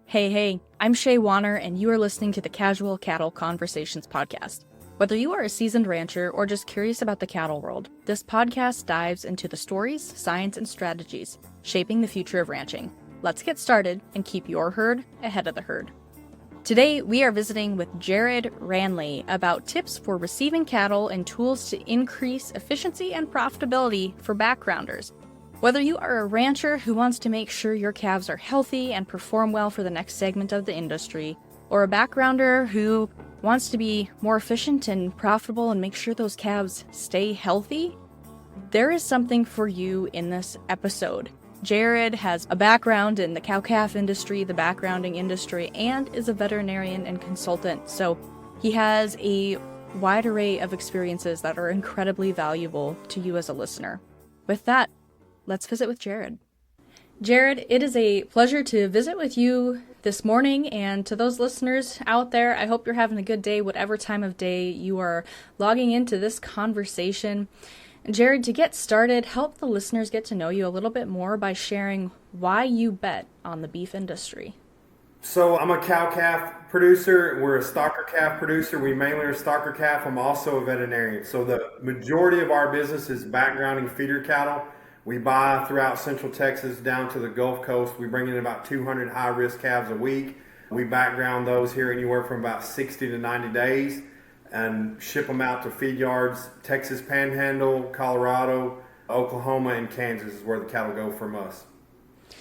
Hey, I'm Shaye Wanner, and you are listening to the Casual Cattle Conversations podcast. Whether you are a seasoned rancher or just curious about the cattle world, this podcast dives into the stories, science, and strategies shaping the future of ranching. Let's get started and keep your herd ahead of the herd. Today, we are visiting with Jared Ranley about tips for receiving cattle and tools to increase efficiency and profitability for backgrounders. Whether you are a rancher who wants to make sure your calves are healthy and perform well for the next segment of the industry, or a backgrounder who wants to be more efficient and profitable and make sure those calves stay healthy, there is something for you in this episode. Jared has a background in the cow-calf industry, the backgrounding industry, and is a veterinarian and consultant, so he has a wide array of experiences that are incredibly valuable to you as a listener. With that, let's visit with Jared. Jared, it is a pleasure to visit with you this morning, and to those listeners out there, I hope you're having a good day, whatever time of day you are logging into this conversation. Jared, to get started, help the listeners get to know you a little bit more by sharing why you bet on the beef industry. So I'm a cow-calf producer. We're a stocker calf producer. We mainly are stocker calf. I'm also a veterinarian. So the majority of our business is backgrounding feeder cattle. We buy throughout Central Texas down to the Gulf Coast. We bring in about 200 high-risk calves a week. We background those here anywhere from about 60 to 90 days and ship them out to feed yards. Texas Panhandle, Colorado, Oklahoma, and Kansas is where the cattle go from us.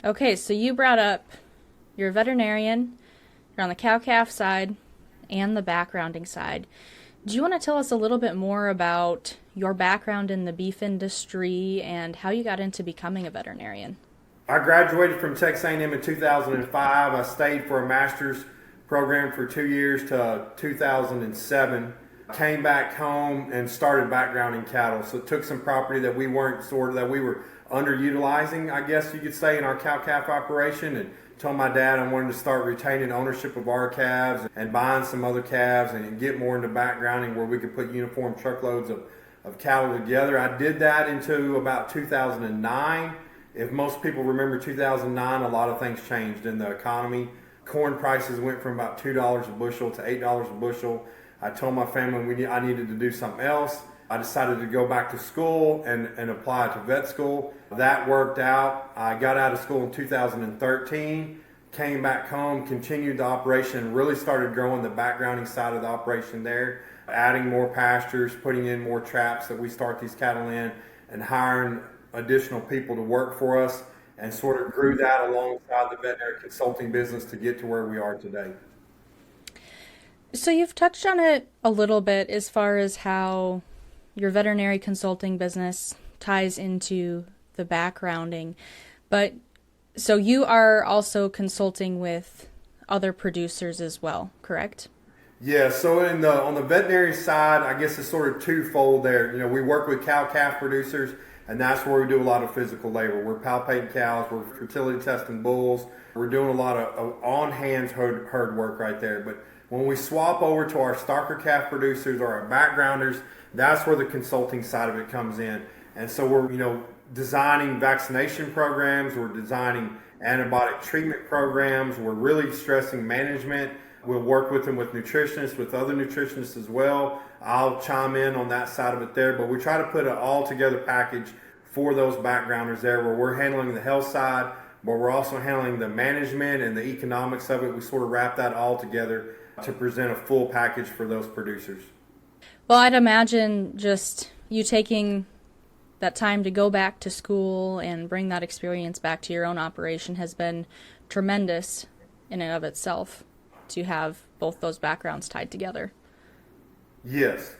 Okay, so you brought up you're a veterinarian, you're on the cow-calf side and the backgrounding side. Do you want to tell us a little bit more about your background in the beef industry and how you got into becoming a veterinarian? I graduated from Texas A&M in 2005. I stayed for a master's program for 2 years to 2007. Came back home and started backgrounding cattle. So took some property that we were underutilizing, I guess you could say, in our cow-calf operation, and told my dad I wanted to start retaining ownership of our calves and buying some other calves and get more into backgrounding where we could put uniform truckloads of cattle together. I did that into about 2009. If most people remember 2009, a lot of things changed in the economy. Corn prices went from about $2 a bushel to $8 a bushel. I told my family I needed to do something else. I decided to go back to school and apply to vet school. That worked out. I got out of school in 2013, came back home, continued the operation, really started growing the backgrounding side of the operation there, adding more pastures, putting in more traps that we start these cattle in, and hiring additional people to work for us, and sort of grew that alongside the veterinary consulting business to get to where we are today. So you've touched on it a little bit as far as how your veterinary consulting business ties into the backgrounding, but so you are also consulting with other producers as well, correct? Yeah, so on the veterinary side, I guess it's sort of twofold there. You know, we work with cow-calf producers, and that's where we do a lot of physical labor. We're palpating cows, we're fertility testing bulls, we're doing a lot of on-hands herd work right there. But when we swap over to our stocker calf producers or our backgrounders, that's where the consulting side of it comes in. And so we're, designing vaccination programs, we're designing antibiotic treatment programs, we're really stressing management. We'll work with them with nutritionists, with other nutritionists as well. I'll chime in on that side of it there, but we try to put an all-together package for those backgrounders there where we're handling the health side, but we're also handling the management and the economics of it. We sort of wrap that all together to present a full package for those producers. Well, I'd imagine just you taking that time to go back to school and bring that experience back to your own operation has been tremendous in and of itself to have both those backgrounds tied together. Yes.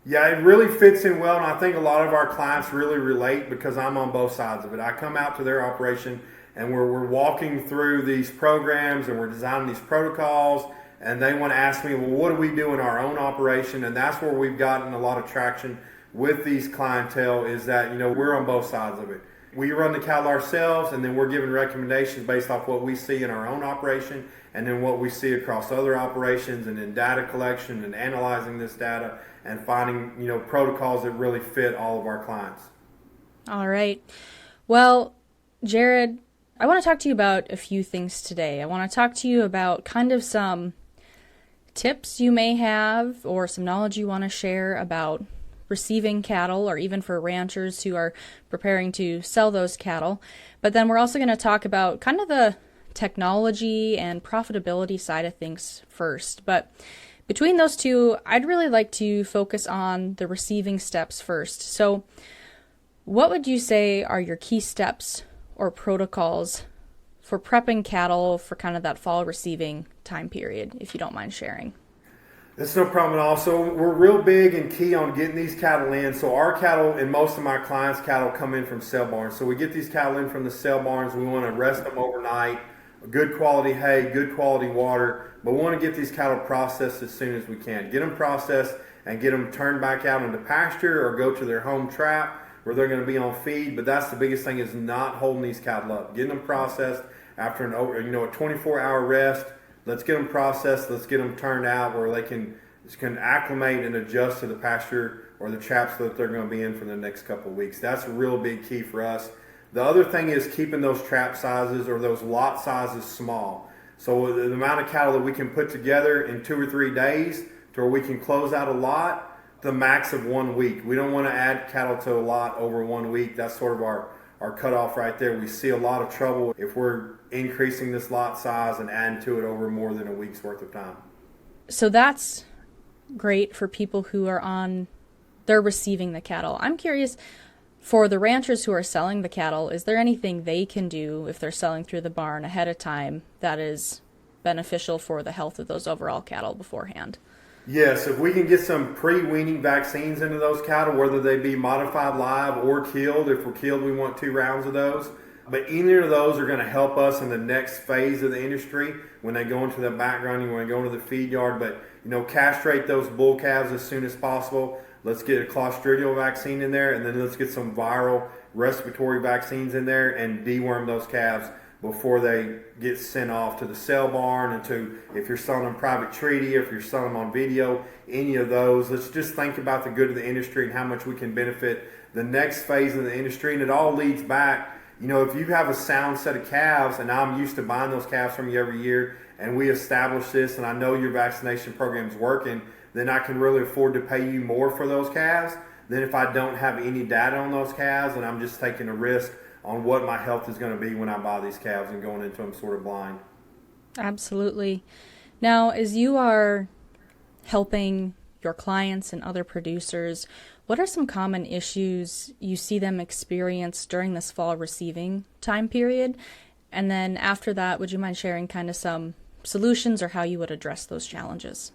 Yeah, it really fits in well, and I think a lot of our clients really relate because I'm on both sides of it. I come out to their operation, and we're walking through these programs, and we're designing these protocols, and they want to ask me, well, what do we do in our own operation? And that's where we've gotten a lot of traction with these clientele is that, we're on both sides of it. We run the cattle ourselves, and then we're giving recommendations based off what we see in our own operation and then what we see across other operations, and in data collection and analyzing this data and finding, protocols that really fit all of our clients. All right. Well, Jared, I want to talk to you about a few things today. I want to talk to you about kind of some tips you may have or some knowledge you want to share about receiving cattle, or even for ranchers who are preparing to sell those cattle. But then we're also going to talk about kind of the technology and profitability side of things first. But between those two, I'd really like to focus on the receiving steps first. So what would you say are your key steps or protocols for prepping cattle for kind of that fall receiving time period, if you don't mind sharing? That's no problem at all. So we're real big and key on getting these cattle in. So our cattle and most of my clients' cattle come in from sale barns. So we get these cattle in from the sale barns. We want to rest them overnight. Good quality hay, good quality water. But we want to get these cattle processed as soon as we can. Get them processed and get them turned back out into pasture or go to their home trap where they're going to be on feed. But that's the biggest thing, is not holding these cattle up. Getting them processed after a 24-hour rest. Let's get them processed. Let's get them turned out where they can acclimate and adjust to the pasture or the traps that they're going to be in for the next couple of weeks. That's a real big key for us. The other thing is keeping those trap sizes or those lot sizes small. So the amount of cattle that we can put together in 2 or 3 days to where we can close out a lot, the max of 1 week. We don't want to add cattle to a lot over 1 week. That's sort of our cutoff right there. We see a lot of trouble if we're increasing this lot size and adding to it over more than a week's worth of time. So that's great for people who are they're receiving the cattle. I'm curious, for the ranchers who are selling the cattle, is there anything they can do if they're selling through the barn ahead of time that is beneficial for the health of those overall cattle beforehand? Yes, if we can get some pre-weaning vaccines into those cattle, whether they be modified live or killed. If we're killed, we want 2 rounds of those. But either of those are going to help us in the next phase of the industry when they go into the backgrounding, when they go into the feed yard. But, castrate those bull calves as soon as possible. Let's get a clostridial vaccine in there, and then let's get some viral respiratory vaccines in there and deworm those calves before they get sent off to the sale barn and to, if you're selling them private treaty, or if you're selling them on video, any of those. Let's just think about the good of the industry and how much we can benefit the next phase of the industry. And it all leads back, if you have a sound set of calves, and I'm used to buying those calves from you every year, and we establish this, and I know your vaccination program's working, then I can really afford to pay you more for those calves than if I don't have any data on those calves and I'm just taking a risk on what my health is going to be when I buy these calves and going into them sort of blind. Absolutely. Now, as you are helping your clients and other producers, what are some common issues you see them experience during this fall receiving time period? And then after that, would you mind sharing kind of some solutions or how you would address those challenges?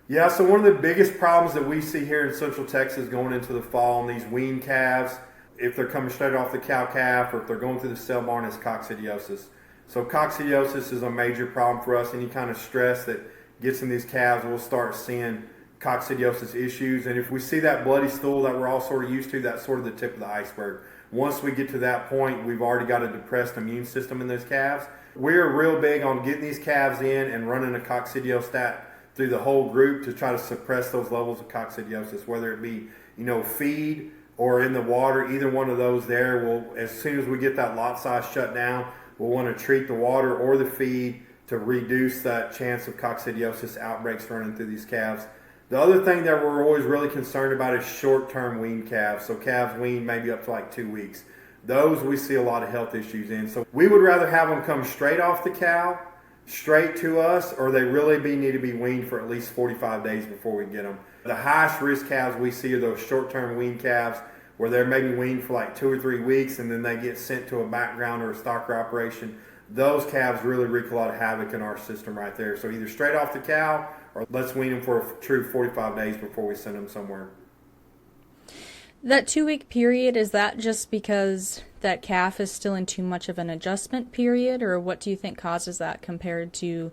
Yeah, so one of the biggest problems that we see here in Central Texas going into the fall on these weaned calves, if they're coming straight off the cow-calf or if they're going through the sale barn, is coccidiosis. So coccidiosis is a major problem for us. Any kind of stress that gets in these calves, we'll start seeing coccidiosis issues. And if we see that bloody stool that we're all sort of used to, that's sort of the tip of the iceberg. Once we get to that point, we've already got a depressed immune system in those calves. We're real big on getting these calves in and running a coccidiostat through the whole group to try to suppress those levels of coccidiosis, whether it be, feed or in the water. Either one of those there will, as soon as we get that lot size shut down, we'll want to treat the water or the feed to reduce that chance of coccidiosis outbreaks running through these calves. The other thing that we're always really concerned about is short-term weaned calves. So calves weaned maybe up to like 2 weeks. Those we see a lot of health issues in. So we would rather have them come straight off the cow, straight to us, or they really need to be weaned for at least 45 days before we get them. The highest risk calves we see are those short-term weaned calves where they're maybe weaned for like 2 or 3 weeks and then they get sent to a background or a stocker operation. Those calves really wreak a lot of havoc in our system right there. So either straight off the cow or let's wean them for a true 45 days before we send them somewhere. That 2-week period, is that just because that calf is still in too much of an adjustment period, or what do you think causes that compared to,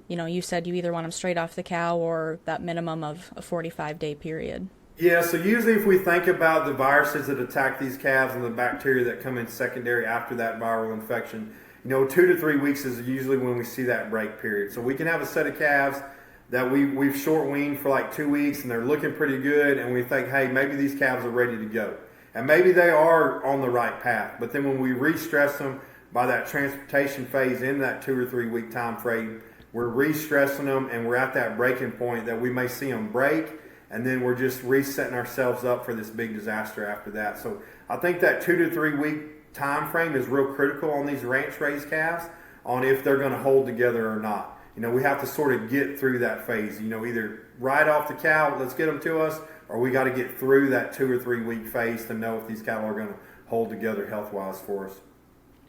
you said you either want them straight off the cow or that minimum of a 45-day period? Yeah, so usually if we think about the viruses that attack these calves and the bacteria that come in secondary after that viral infection, 2 to 3 weeks is usually when we see that break period. So we can have a set of calves that we've short weaned for like 2 weeks and they're looking pretty good, and we think, hey, maybe these calves are ready to go. And maybe they are on the right path. But then when we re-stress them, by that transportation phase in that 2 or 3 week time frame, we're re-stressing them and we're at that breaking point that we may see them break, and then we're just resetting ourselves up for this big disaster after that. So I think that 2 to 3 week time frame is real critical on these ranch raised calves on if they're going to hold together or not. We have to sort of get through that phase, either right off the cow, let's get them to us, or we got to get through that 2 or 3 week phase to know if these cattle are going to hold together health-wise for us.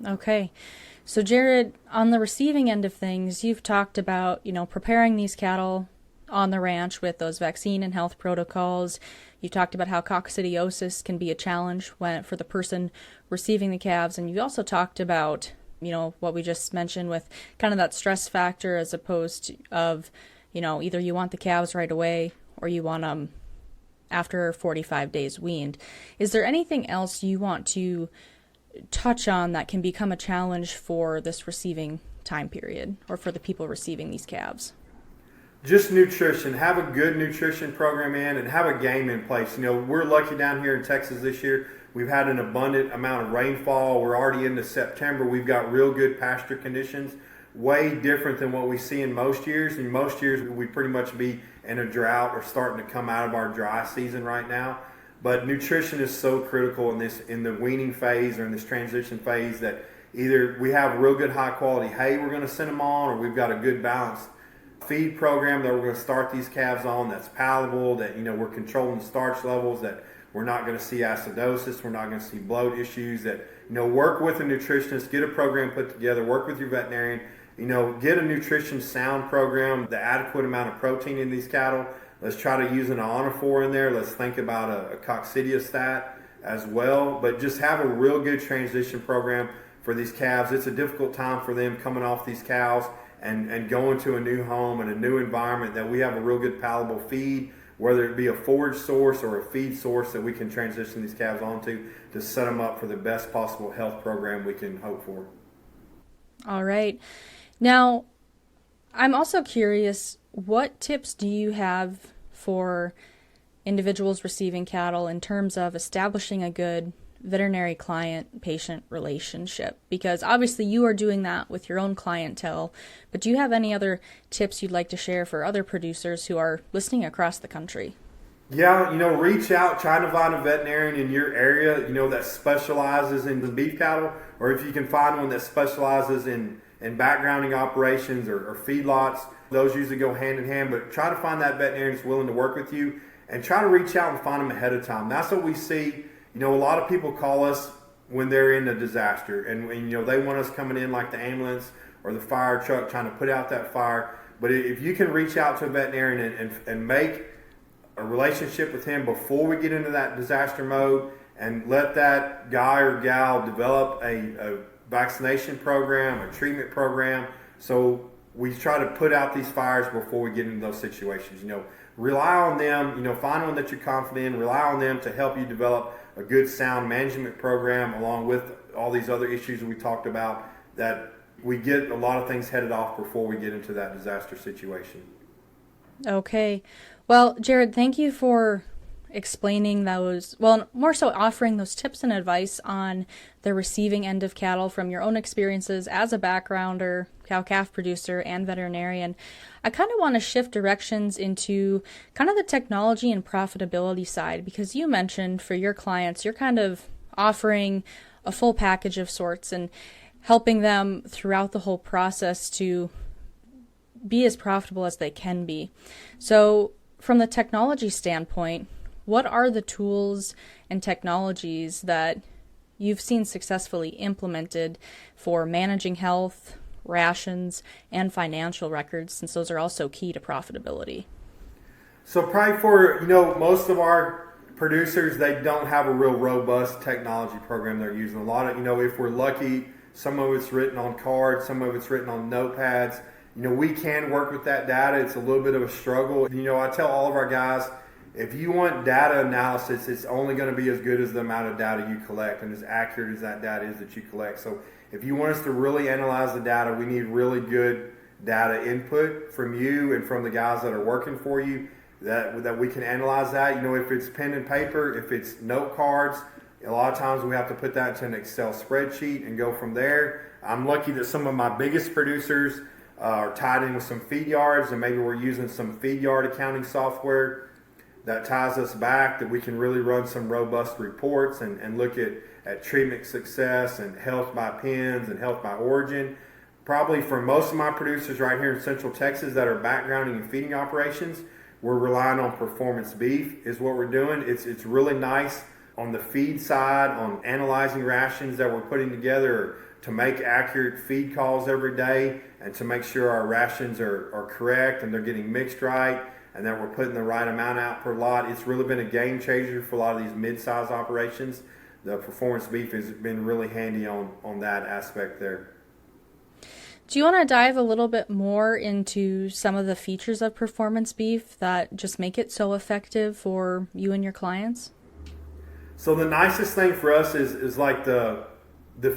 Okay. So Jared, on the receiving end of things, you've talked about, preparing these cattle on the ranch with those vaccine and health protocols. You talked about how coccidiosis can be a challenge for the person receiving the calves. And you also talked about, what we just mentioned with kind of that stress factor as opposed to either you want the calves right away or you want them after 45 days weaned. Is there anything else you want to touch on that can become a challenge for this receiving time period or for the people receiving these calves? Just nutrition. Have a good nutrition program in and have a game in place. We're lucky down here in Texas this year. We've had an abundant amount of rainfall. We're already into September. We've got real good pasture conditions, way different than what we see in most years. In most years, we'd pretty much be in a drought or starting to come out of our dry season right now. But nutrition is so critical in the weaning phase or in this transition phase that either we have real good high quality hay we're going to send them on, or we've got a good balanced feed program that we're going to start these calves on that's palatable, that we're controlling the starch levels, that we're not going to see acidosis, we're not going to see bloat issues, that work with a nutritionist, get a program put together, work with your veterinarian, get a nutrition sound program, the adequate amount of protein in these cattle. Let's try to use an ionophore in there. Let's think about a coccidiostat as well. But just have a real good transition program for these calves. It's a difficult time for them coming off these cows and going to a new home and a new environment, that we have a real good palatable feed, whether it be a forage source or a feed source that we can transition these calves onto to set them up for the best possible health program we can hope for. All right. Now, I'm also curious, what tips do you have for individuals receiving cattle in terms of establishing a good veterinary client-patient relationship? Because obviously you are doing that with your own clientele, but do you have any other tips you'd like to share for other producers who are listening across the country? Yeah, reach out, try to find a veterinarian in your area, that specializes in the beef cattle, or if you can find one that specializes in backgrounding operations or feedlots. Those usually go hand in hand, but try to find that veterinarian that's willing to work with you and try to reach out and find them ahead of time. That's what we see. A lot of people call us when they're in a disaster and they want us coming in like the ambulance or the fire truck trying to put out that fire. But if you can reach out to a veterinarian and make a relationship with him before we get into that disaster mode and let that guy or gal develop a vaccination program, a treatment program, so we try to put out these fires before we get into those situations. Rely on them, find one that you're confident in, rely on them to help you develop a good sound management program along with all these other issues that we talked about, that we get a lot of things headed off before we get into that disaster situation. Okay. Well, Jared, thank you for explaining those, well, more so offering those tips and advice on the receiving end of cattle from your own experiences as a backgrounder, cow-calf producer, and veterinarian. I kind of want to shift directions into kind of the technology and profitability side, because you mentioned for your clients, you're kind of offering a full package of sorts and helping them throughout the whole process to be as profitable as they can be. So from the technology standpoint, what are the tools and technologies that you've seen successfully implemented for managing health, rations, and financial records, since those are also key to profitability? So probably for, most of our producers, they don't have a real robust technology program they're using. A lot of, if we're lucky, some of it's written on cards, some of it's written on notepads. We can work with that data. It's a little bit of a struggle. I tell all of our guys, if you want data analysis, it's only going to be as good as the amount of data you collect and as accurate as that data is that you collect. So if you want us to really analyze the data, we need really good data input from you and from the guys that are working for you, that we can analyze that. If it's pen and paper, if it's note cards, A lot of times we have to put that into an Excel spreadsheet and go from there. I'm lucky that some of my biggest producers are tied in with some feed yards, and maybe we're using some feed yard accounting software that ties us back, that we can really run some robust reports and look at treatment success and health by pens and health by origin. Probably for most of my producers right here in Central Texas that are backgrounding and feeding operations, we're relying on performance beef is what we're doing. It's really nice on the feed side, on analyzing rations that we're putting together to make accurate feed calls every day and to make sure our rations are correct and they're getting mixed right and that we're putting the right amount out per lot. It's really been a game changer for a lot of these mid-size operations. The performance beef has been really handy on that aspect there. Do you want to dive a little bit more into some of the features of performance beef that just make it so effective for you and your clients? So the nicest thing for us is like the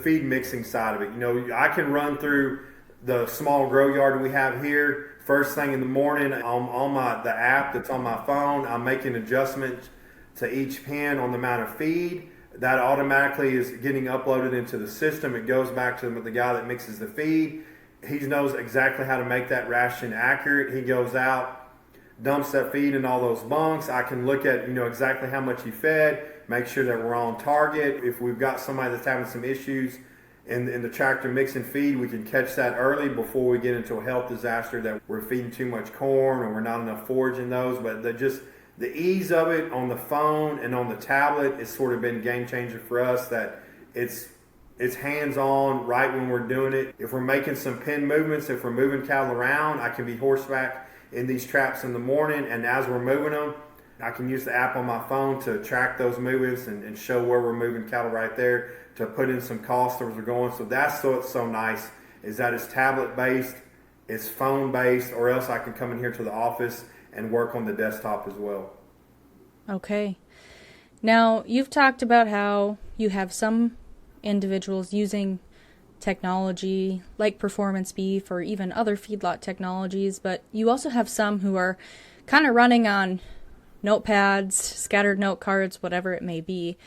feed mixing side of it. You know, I can run through the small grow yard we have here first thing in the morning on the app that's on my phone. I'm making adjustments to each pen on the amount of feed. That automatically is getting uploaded into the system. It goes back to the guy that mixes the feed. He knows exactly how to make that ration accurate. He goes out, dumps that feed in all those bunks. I can look at, exactly how much he fed, make sure that we're on target. If we've got somebody that's having some issues in the tractor mixing feed, we can catch that early before we get into a health disaster that we're feeding too much corn or we're not enough forage in those. But the ease of it on the phone and on the tablet has sort of been a game changer for us, that it's hands-on right when we're doing it. If we're making some pen movements, if we're moving cattle around, I can be horseback in these traps in the morning, and as we're moving them, I can use the app on my phone to track those movements and show where we're moving cattle right there, to put in some costs as we're going. So that's what's so nice, is that it's tablet-based, it's phone-based, or else I can come in here to the office and work on the desktop as well. Okay. Now, you've talked about how you have some individuals using technology like performance beef or even other feedlot technologies, but you also have some who are kind of running on notepads, scattered note cards, whatever it may be.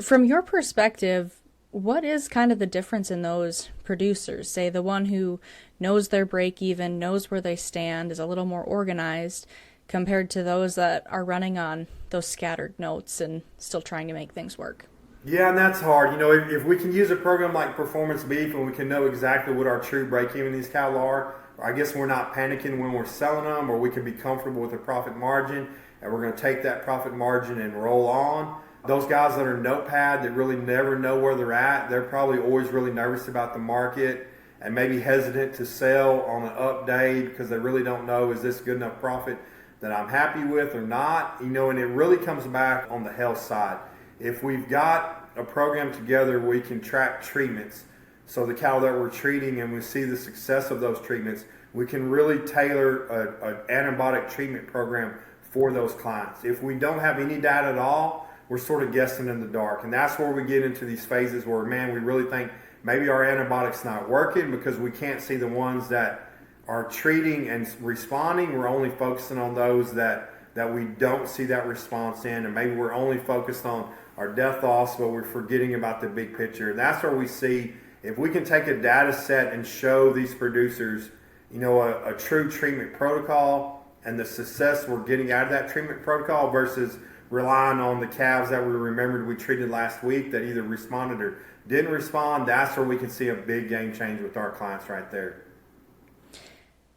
From your perspective, what is kind of the difference in those producers? Say the one who knows their break even, knows where they stand, is a little more organized, compared to those that are running on those scattered notes and still trying to make things work. Yeah, and that's hard. If we can use a program like Performance Beef and we can know exactly what our true break-even these cattle are, I guess we're not panicking when we're selling them, or we can be comfortable with a profit margin, and we're going to take that profit margin and roll on. Those guys that are notepad that really never know where they're at, they're probably always really nervous about the market and maybe hesitant to sell on an up day because they really don't know, is this good enough profit that I'm happy with or not? And it really comes back on the health side. If we've got a program together where we can track treatments, so the cattle that we're treating and we see the success of those treatments, we can really tailor an antibiotic treatment program for those clients. If we don't have any data at all, we're sort of guessing in the dark. And that's where we get into these phases where, we really think maybe our antibiotic's not working because we can't see the ones that are treating and responding. We're only focusing on those that we don't see that response in, and maybe we're only focused on our death loss, but we're forgetting about the big picture. And that's where we see, if we can take a data set and show these producers, a true treatment protocol and the success we're getting out of that treatment protocol versus relying on the calves that we remembered we treated last week that either responded or didn't respond, that's where we can see a big game change with our clients right there.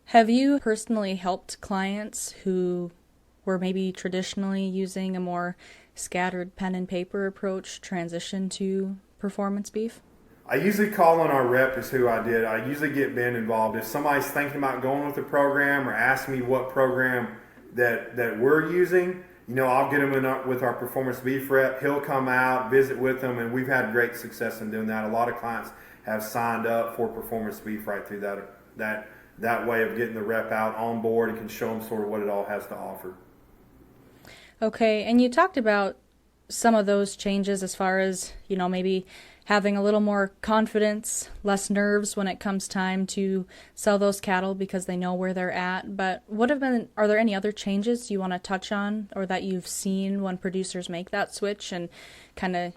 Have you personally helped clients who were maybe traditionally using a more scattered pen and paper approach transition to performance beef? I usually call on our rep is who I did. I usually get Ben involved. If somebody's thinking about going with the program or ask me what program that we're using, I'll get them with our performance beef rep. He'll come out, visit with them, and we've had great success in doing that. A lot of clients have signed up for performance beef right through that way of getting the rep out on board and can show them sort of what it all has to offer. Okay, and you talked about some of those changes as far as, maybe having a little more confidence, less nerves when it comes time to sell those cattle because they know where they're at. But are there any other changes you want to touch on or that you've seen when producers make that switch and kind of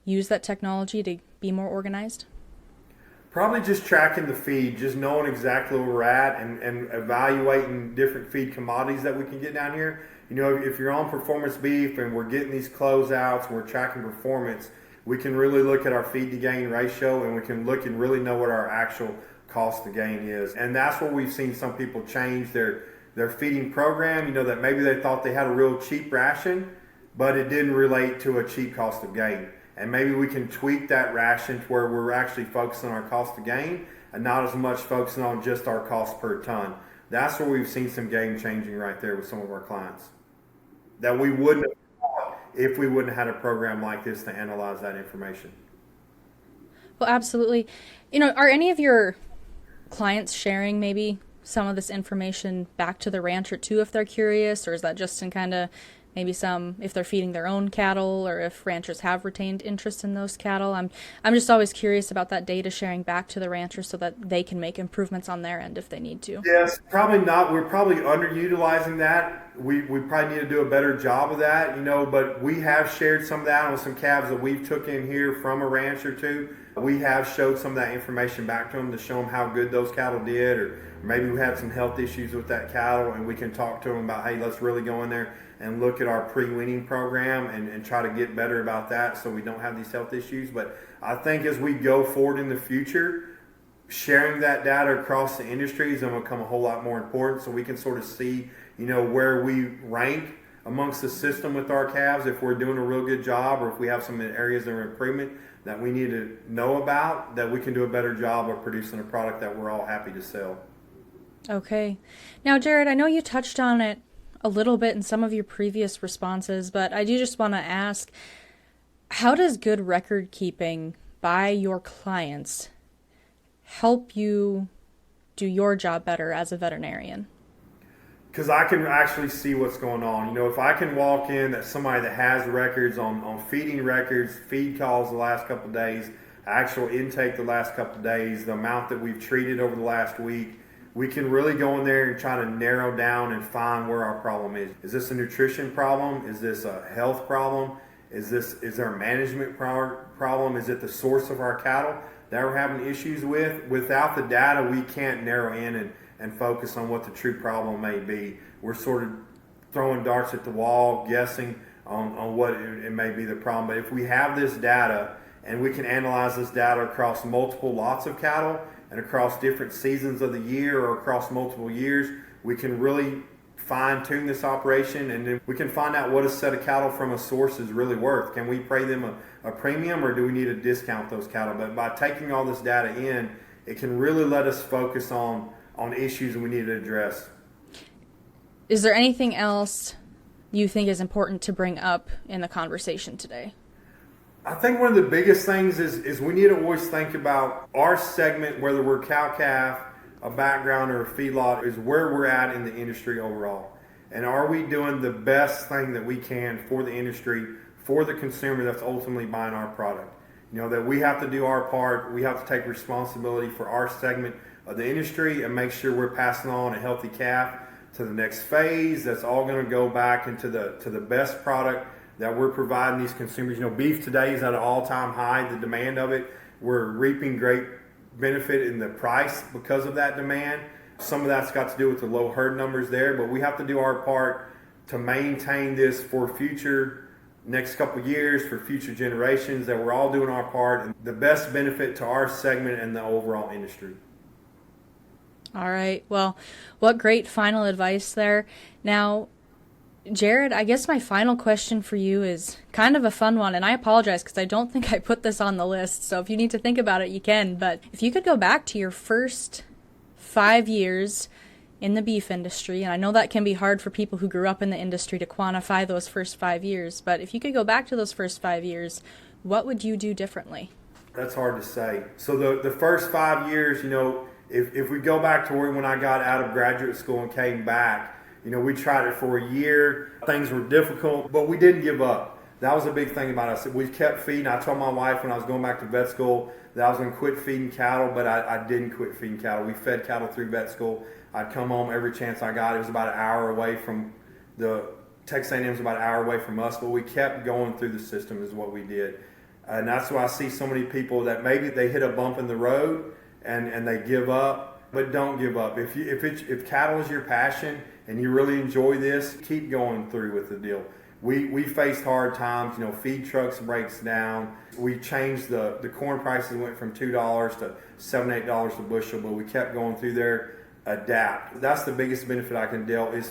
use that technology to be more organized? Probably just tracking the feed, just knowing exactly where we're at and evaluating different feed commodities that we can get down here. If you're on performance beef and we're getting these closeouts and we're tracking performance, we can really look at our feed to gain ratio, and we can look and really know what our actual cost to gain is. And that's where we've seen some people change their feeding program, that maybe they thought they had a real cheap ration, but it didn't relate to a cheap cost of gain. And maybe we can tweak that ration to where we're actually focusing on our cost of gain and not as much focusing on just our cost per ton. That's where we've seen some game changing right there with some of our clients that we wouldn't have thought if we wouldn't have had a program like this to analyze that information. Well, absolutely. Are any of your clients sharing maybe some of this information back to the rancher too if they're curious, or is that just in kind of maybe some if they're feeding their own cattle, or if ranchers have retained interest in those cattle? I'm just always curious about that data sharing back to the ranchers so that they can make improvements on their end if they need to. Yes, probably not. We're probably underutilizing that. We probably need to do a better job of that, but we have shared some of that on some calves that we've took in here from a ranch or two. We have showed some of that information back to them to show them how good those cattle did, or maybe we had some health issues with that cattle, and we can talk to them about, hey, let's really go in there and look at our pre-weaning program and try to get better about that so we don't have these health issues. But I think as we go forward in the future, sharing that data across the industry is going to become a whole lot more important, so we can sort of see, where we rank amongst the system with our calves, if we're doing a real good job, or if we have some areas of improvement that we need to know about, that we can do a better job of producing a product that we're all happy to sell. Okay. Now, Jared, I know you touched on it a little bit in some of your previous responses, but I do just want to ask, how does good record keeping by your clients help you do your job better as a veterinarian? Because I can actually see what's going on. If I can walk in that somebody that has records on feeding records, feed calls the last couple of days, actual intake the last couple of days, the amount that we've treated over the last week, we can really go in there and try to narrow down and find where our problem is. Is this a nutrition problem? Is this a health problem? Is there a management problem? Is it the source of our cattle that we're having issues with? Without the data, we can't narrow in and focus on what the true problem may be. We're sort of throwing darts at the wall, guessing on what it may be the problem. But if we have this data and we can analyze this data across multiple lots of cattle and across different seasons of the year or across multiple years, we can really fine-tune this operation, and then we can find out what a set of cattle from a source is really worth. Can we pay them a premium, or do we need to discount those cattle? But by taking all this data in, it can really let us focus on issues we need to address. Is there anything else you think is important to bring up in the conversation today? I think one of the biggest things is we need to always think about our segment, whether we're cow-calf, a background, or a feedlot, is where we're at in the industry overall. And are we doing the best thing that we can for the industry, for the consumer that's ultimately buying our product? That we have to do our part. We have to take responsibility for our segment of the industry and make sure we're passing on a healthy calf to the next phase. That's all going to go back into the best product that we're providing these consumers. Beef today is at an all-time high, the demand of it. We're reaping great benefit in the price because of that demand. Some of that's got to do with the low herd numbers there, but we have to do our part to maintain this for future next couple of years, for future generations, that we're all doing our part and the best benefit to our segment and the overall industry. All right. Well, what great final advice there. Now, Jared, I guess my final question for you is kind of a fun one, and I apologize because I don't think I put this on the list, so if you need to think about it, you can. But if you could go back to your first 5 years in the beef industry, and I know that can be hard for people who grew up in the industry to quantify those first 5 years, but if you could go back to those first 5 years, what would you do differently? That's hard to say. So the first 5 years, if we go back to when I got out of graduate school and came back, we tried it for a year. Things were difficult, but we didn't give up. That was a big thing about us. We kept feeding. I told my wife when I was going back to vet school that I was going to quit feeding cattle, but I didn't quit feeding cattle. We fed cattle through vet school. I'd come home every chance I got. It was about an hour away from Texas A&M was about an hour away from us, but we kept going through the system is what we did. And that's why I see so many people that maybe they hit a bump in the road and they give up, but don't give up. If cattle is your passion and you really enjoy this, keep going through with the deal. We faced hard times, feed trucks breaks down. We changed the corn prices went from $2 to $7, $8 a bushel, but we kept going through there, adapt. That's the biggest benefit I can deal is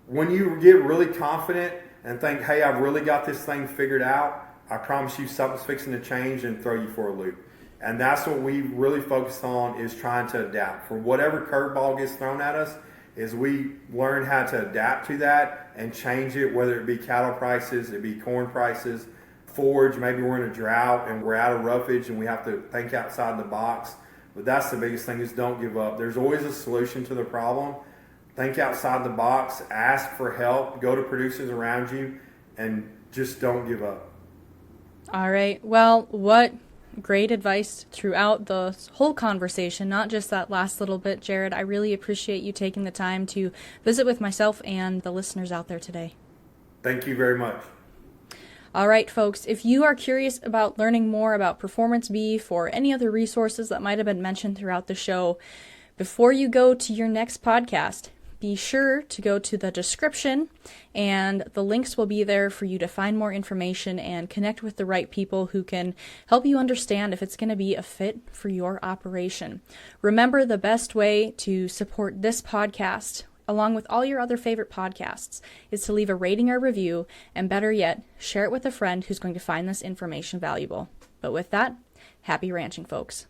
when you get really confident and think, hey, I've really got this thing figured out, I promise you something's fixing to change and throw you for a loop. And that's what we really focus on is trying to adapt. For whatever curveball gets thrown at us, is we learn how to adapt to that and change it, whether it be cattle prices, it be corn prices, forage, maybe we're in a drought and we're out of roughage and we have to think outside the box. But that's the biggest thing is don't give up. There's always a solution to the problem. Think outside the box, ask for help, go to producers around you, and just don't give up. All right. Well, what great advice throughout the whole conversation, not just that last little bit, Jared. I really appreciate you taking the time to visit with myself and the listeners out there today. Thank you very much. All right, folks, if you are curious about learning more about performance beef or any other resources that might have been mentioned throughout the show, before you go to your next podcast, be sure to go to the description and the links will be there for you to find more information and connect with the right people who can help you understand if it's going to be a fit for your operation. Remember, the best way to support this podcast, along with all your other favorite podcasts, is to leave a rating or review, and better yet, share it with a friend who's going to find this information valuable. But with that, happy ranching, folks.